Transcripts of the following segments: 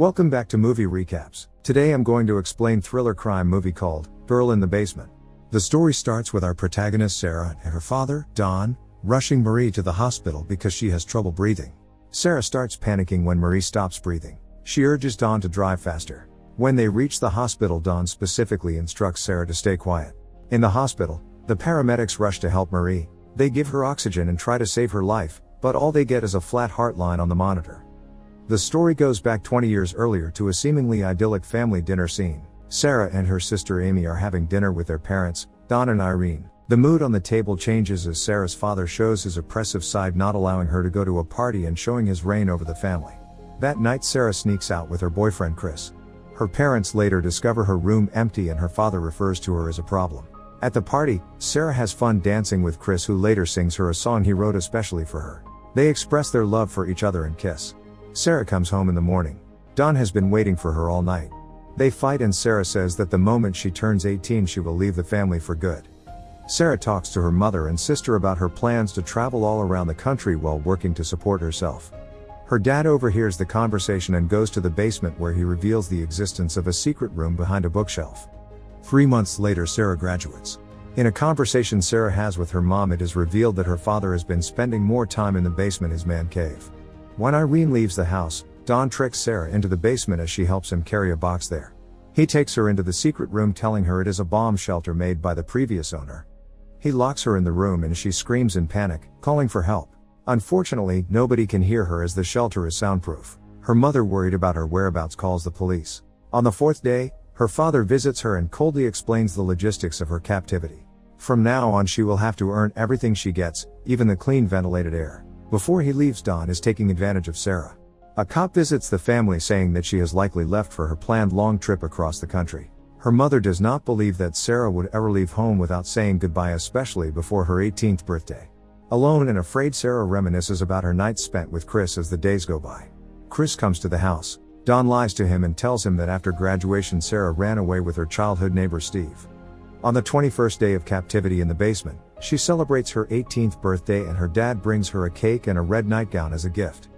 Welcome back to Movie Recaps. Today I'm going to explain thriller crime movie called Girl in the Basement. The story starts with our protagonist Sarah and her father, Don, rushing Marie to the hospital because she has trouble breathing. Sarah starts panicking when Marie stops breathing. She urges Don to drive faster. When they reach the hospital, Don specifically instructs Sarah to stay quiet. In the hospital, the paramedics rush to help Marie. They give her oxygen and try to save her life, but all they get is a flat heart line on the monitor. The story goes back 20 years earlier to a seemingly idyllic family dinner scene. Sarah and her sister Amy are having dinner with their parents, Don and Irene. The mood on the table changes as Sarah's father shows his oppressive side, not allowing her to go to a party and showing his reign over the family. That night Sarah sneaks out with her boyfriend Chris. Her parents later discover her room empty and her father refers to her as a problem. At the party, Sarah has fun dancing with Chris, who later sings her a song he wrote especially for her. They express their love for each other and kiss. Sarah comes home in the morning. Don has been waiting for her all night. They fight and Sarah says that the moment she turns 18 she will leave the family for good. Sarah talks to her mother and sister about her plans to travel all around the country while working to support herself. Her dad overhears the conversation and goes to the basement, where he reveals the existence of a secret room behind a bookshelf. 3 months later Sarah graduates. In a conversation Sarah has with her mom, it is revealed that her father has been spending more time in the basement, his man cave. When Irene leaves the house, Don tricks Sarah into the basement as she helps him carry a box there. He takes her into the secret room, telling her it is a bomb shelter made by the previous owner. He locks her in the room and she screams in panic, calling for help. Unfortunately, nobody can hear her as the shelter is soundproof. Her mother, worried about her whereabouts, calls the police. On the fourth day, her father visits her and coldly explains the logistics of her captivity. From now on she will have to earn everything she gets, even the clean ventilated air. Before he leaves, Don is taking advantage of Sarah. A cop visits the family saying that she has likely left for her planned long trip across the country. Her mother does not believe that Sarah would ever leave home without saying goodbye, especially before her 18th birthday. Alone and afraid, Sarah reminisces about her nights spent with Chris as the days go by. Chris comes to the house. Don lies to him and tells him that after graduation Sarah ran away with her childhood neighbor Steve. On the 21st day of captivity in the basement, she celebrates her 18th birthday and her dad brings her a cake and a red nightgown as a gift.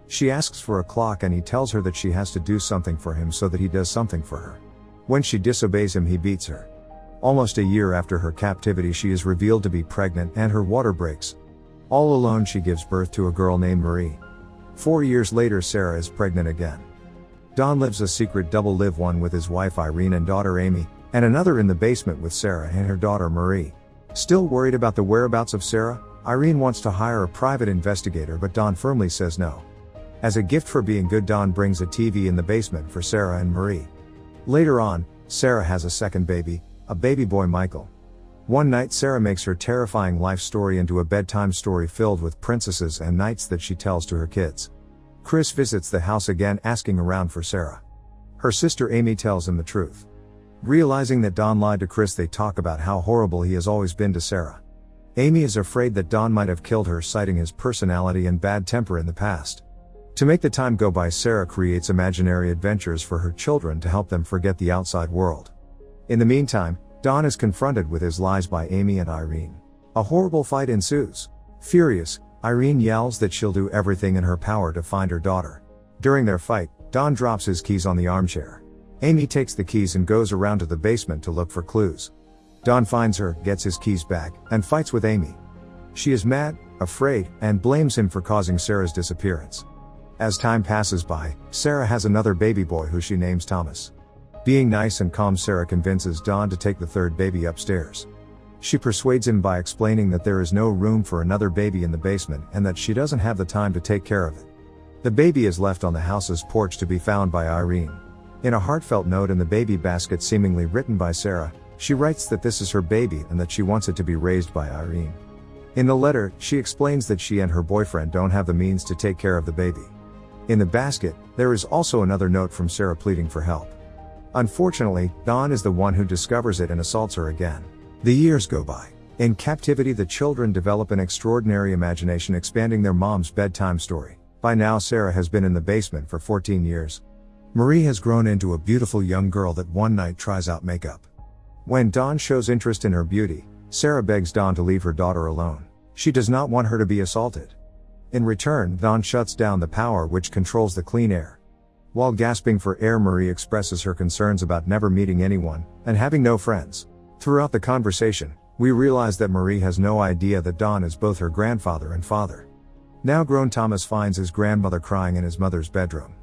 She asks for a clock and he tells her that she has to do something for him, so that he does something for her. When she disobeys him, he beats her. Almost a year after her captivity she is revealed to be pregnant and her water breaks. All alone she gives birth to a girl named Marie. 4 years later Sarah is pregnant again. Don lives a secret double live, one with his wife Irene and daughter Amy, and another in the basement with Sarah and her daughter Marie. Still worried about the whereabouts of Sarah, Irene wants to hire a private investigator, but Don firmly says no. As a gift for being good, Don brings a TV in the basement for Sarah and Marie. Later on, Sarah has a second baby, a baby boy Michael. One night Sarah makes her terrifying life story into a bedtime story filled with princesses and knights that she tells to her kids. Chris visits the house again, asking around for Sarah. Her sister Amy tells him the truth. Realizing that Don lied to Chris, they talk about how horrible he has always been to Sarah. Amy is afraid that Don might have killed her, citing his personality and bad temper in the past. To make the time go by, Sarah creates imaginary adventures for her children to help them forget the outside world. In the meantime, Don is confronted with his lies by Amy and Irene. A horrible fight ensues. Furious, Irene yells that she'll do everything in her power to find her daughter. During their fight, Don drops his keys on the armchair. Amy takes the keys and goes around to the basement to look for clues. Don finds her, gets his keys back, and fights with Amy. She is mad, afraid, and blames him for causing Sarah's disappearance. As time passes by, Sarah has another baby boy who she names Thomas. Being nice and calm, Sarah convinces Don to take the third baby upstairs. She persuades him by explaining that there is no room for another baby in the basement and that she doesn't have the time to take care of it. The baby is left on the house's porch to be found by Irene. In a heartfelt note in the baby basket seemingly written by Sarah, she writes that this is her baby and that she wants it to be raised by Irene. In the letter, she explains that she and her boyfriend don't have the means to take care of the baby. In the basket, there is also another note from Sarah pleading for help. Unfortunately, Don is the one who discovers it and assaults her again. The years go by. In captivity, the children develop an extraordinary imagination, expanding their mom's bedtime story. By now Sarah has been in the basement for 14 years. Marie has grown into a beautiful young girl that one night tries out makeup. When Don shows interest in her beauty, Sarah begs Don to leave her daughter alone. She does not want her to be assaulted. In return, Don shuts down the power which controls the clean air. While gasping for air, Marie expresses her concerns about never meeting anyone, and having no friends. Throughout the conversation, we realize that Marie has no idea that Don is both her grandfather and father. Now grown, Thomas finds his grandmother crying in his mother's bedroom.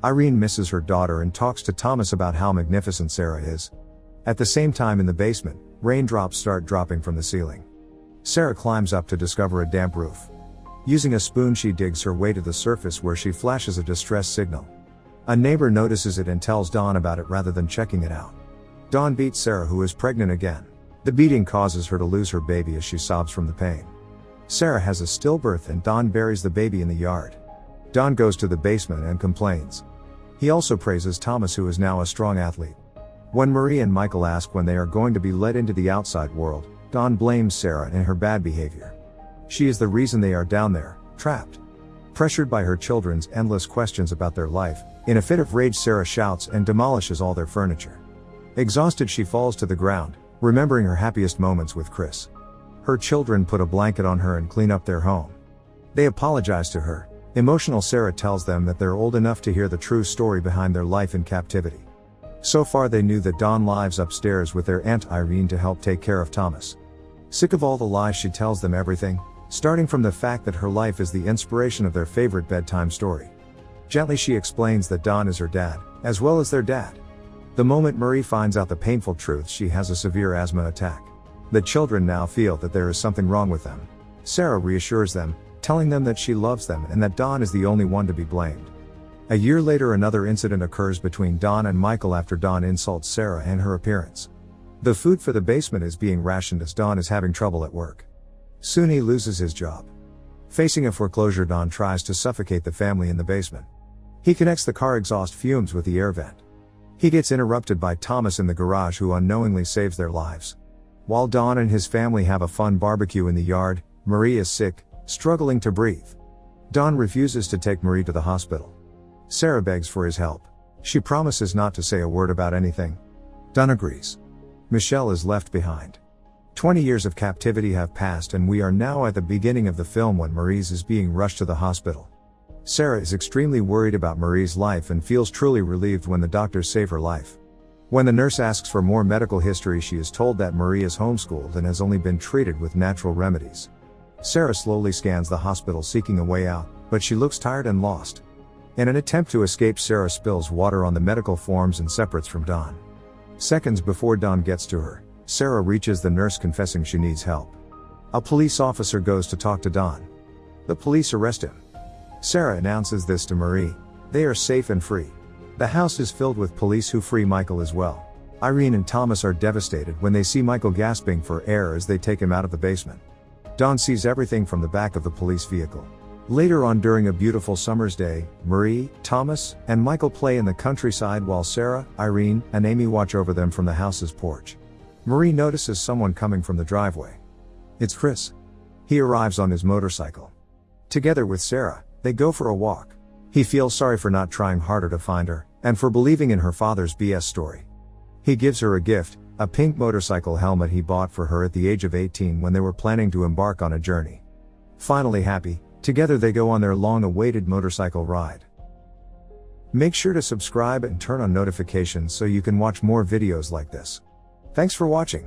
Irene misses her daughter and talks to Thomas about how magnificent Sarah is. At the same time, in the basement, raindrops start dropping from the ceiling. Sarah climbs up to discover a damp roof. Using a spoon, she digs her way to the surface, where she flashes a distress signal. A neighbor notices it and tells Dawn about it rather than checking it out. Dawn beats Sarah, who is pregnant again. The beating causes her to lose her baby as she sobs from the pain. Sarah has a stillbirth and Dawn buries the baby in the yard. Dawn goes to the basement and complains. He also praises Thomas, who is now a strong athlete. When Marie and Michael ask when they are going to be let into the outside world, Dawn blames Sarah and her bad behavior. She is the reason they are down there, trapped. Pressured by her children's endless questions about their life, in a fit of rage, Sarah shouts and demolishes all their furniture. Exhausted, she falls to the ground, remembering her happiest moments with Chris. Her children put a blanket on her and clean up their home. They apologize to her. Emotional Sarah tells them that they're old enough to hear the true story behind their life in captivity. So far they knew that Dawn lives upstairs with their Aunt Irene to help take care of Thomas. Sick of all the lies, she tells them everything, starting from the fact that her life is the inspiration of their favorite bedtime story. Gently she explains that Don is her dad, as well as their dad. The moment Marie finds out the painful truth, she has a severe asthma attack. The children now feel that there is something wrong with them. Sarah reassures them, telling them that she loves them and that Don is the only one to be blamed. A year later, another incident occurs between Don and Michael after Don insults Sarah and her appearance. The food for the basement is being rationed as Don is having trouble at work. Soon he loses his job. Facing a foreclosure, Don tries to suffocate the family in the basement. He connects the car exhaust fumes with the air vent. He gets interrupted by Thomas in the garage, who unknowingly saves their lives. While Don and his family have a fun barbecue in the yard, Marie is sick, struggling to breathe. Don refuses to take Marie to the hospital. Sarah begs for his help. She promises not to say a word about anything. Don agrees. Michelle is left behind. 20 years of captivity have passed and we are now at the beginning of the film when Marie's is being rushed to the hospital. Sarah is extremely worried about Marie's life and feels truly relieved when the doctors save her life. When the nurse asks for more medical history, she is told that Marie is homeschooled and has only been treated with natural remedies. Sarah slowly scans the hospital seeking a way out, but she looks tired and lost. In an attempt to escape, Sarah spills water on the medical forms and separates from Don. Seconds before Don gets to her, Sarah reaches the nurse confessing she needs help. A police officer goes to talk to Don. The police arrest him. Sarah announces this to Marie. They are safe and free. The house is filled with police who free Michael as well. Irene and Thomas are devastated when they see Michael gasping for air as they take him out of the basement. Don sees everything from the back of the police vehicle. Later on, during a beautiful summer's day, Marie, Thomas, and Michael play in the countryside while Sarah, Irene, and Amy watch over them from the house's porch. Marie notices someone coming from the driveway. It's Chris. He arrives on his motorcycle. Together with Sarah, they go for a walk. He feels sorry for not trying harder to find her, and for believing in her father's BS story. He gives her a gift, a pink motorcycle helmet he bought for her at the age of 18 when they were planning to embark on a journey. Finally happy, together they go on their long-awaited motorcycle ride. Make sure to subscribe and turn on notifications so you can watch more videos like this. Thanks for watching.